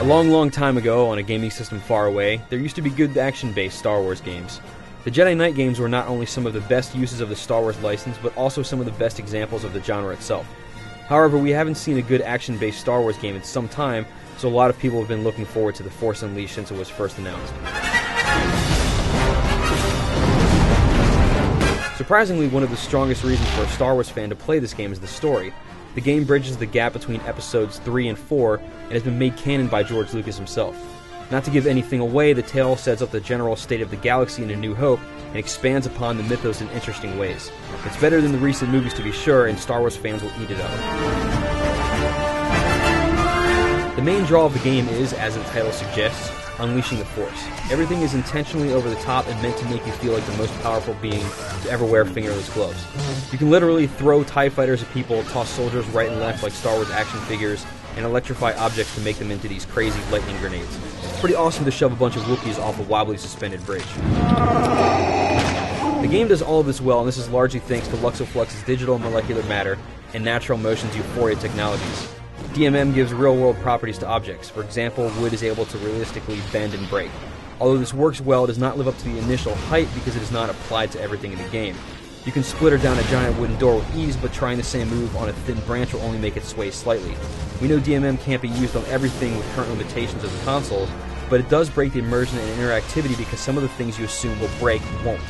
A long time ago, on a gaming system far away, there used to be good action-based Star Wars games. The Jedi Knight games were not only some of the best uses of the Star Wars license, but also some of the best examples of the genre itself. However, we haven't seen a good action-based Star Wars game in some time, so a lot of people have been looking forward to The Force Unleashed since it was first announced. Surprisingly, one of the strongest reasons for a Star Wars fan to play this game is the story. The game bridges the gap between episodes 3 and 4 and has been made canon by George Lucas himself. Not to give anything away, the tale sets up the general state of the galaxy in A New Hope and expands upon the mythos in interesting ways. It's better than the recent movies to be sure, and Star Wars fans will eat it up. The main draw of the game is, as the title suggests, unleashing the Force. Everything is intentionally over the top and meant to make you feel like the most powerful being to ever wear fingerless gloves. You can literally throw TIE fighters at people, toss soldiers right and left like Star Wars action figures, and electrify objects to make them into these crazy lightning grenades. It's pretty awesome to shove a bunch of Wookiees off a wobbly suspended bridge. The game does all of this well, and this is largely thanks to Luxoflux's digital molecular matter and Natural Motion's Euphoria technologies. DMM gives real-world properties to objects. For example, wood is able to realistically bend and break. Although this works well, it does not live up to the initial hype because it is not applied to everything in the game. You can splitter down a giant wooden door with ease, but trying the same move on a thin branch will only make it sway slightly. We know DMM can't be used on everything with current limitations of the consoles, but it does break the immersion and interactivity because some of the things you assume will break won't.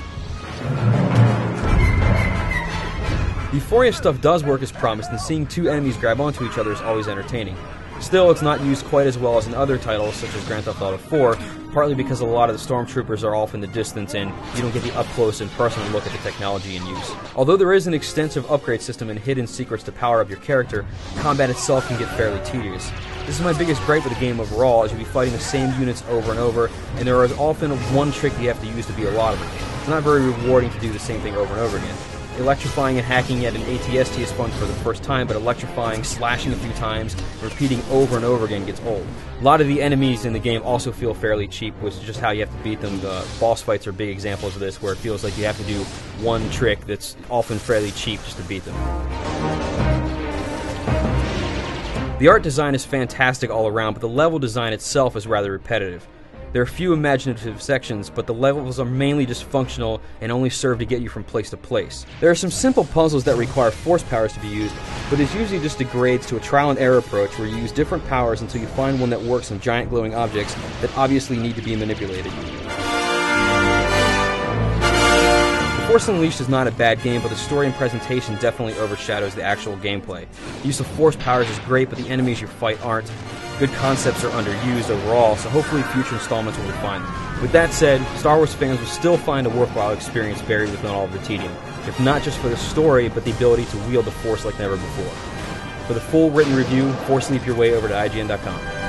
The Euphoria stuff does work as promised, and seeing two enemies grab onto each other is always entertaining. Still, it's not used quite as well as in other titles, such as Grand Theft Auto 4, partly because a lot of the stormtroopers are off in the distance and you don't get the up-close and personal look at the technology in use. Although there is an extensive upgrade system and hidden secrets to power up your character, combat itself can get fairly tedious. This is my biggest gripe with the game overall, as you'll be fighting the same units over and over, and there is often one trick you have to use to beat a lot of them. It's not very rewarding to do the same thing over and over again. Electrifying and hacking at an ATST is fun for the first time, but electrifying, slashing a few times, and repeating over and over again gets old. A lot of the enemies in the game also feel fairly cheap, which is just how you have to beat them. The boss fights are big examples of this, where it feels like you have to do one trick that's often fairly cheap just to beat them. The art design is fantastic all around, but the level design itself is rather repetitive. There are few imaginative sections, but the levels are mainly just functional and only serve to get you from place to place. There are some simple puzzles that require force powers to be used, but it usually just degrades to a trial and error approach where you use different powers until you find one that works on giant glowing objects that obviously need to be manipulated. The Force Unleashed is not a bad game, but the story and presentation definitely overshadows the actual gameplay. The use of force powers is great, but the enemies you fight aren't. Good concepts are underused overall, so hopefully future installments will refine them. With that said, Star Wars fans will still find a worthwhile experience buried within all of the tedium, if not just for the story, but the ability to wield the Force like never before. For the full written review, Force Leap your way over to IGN.com.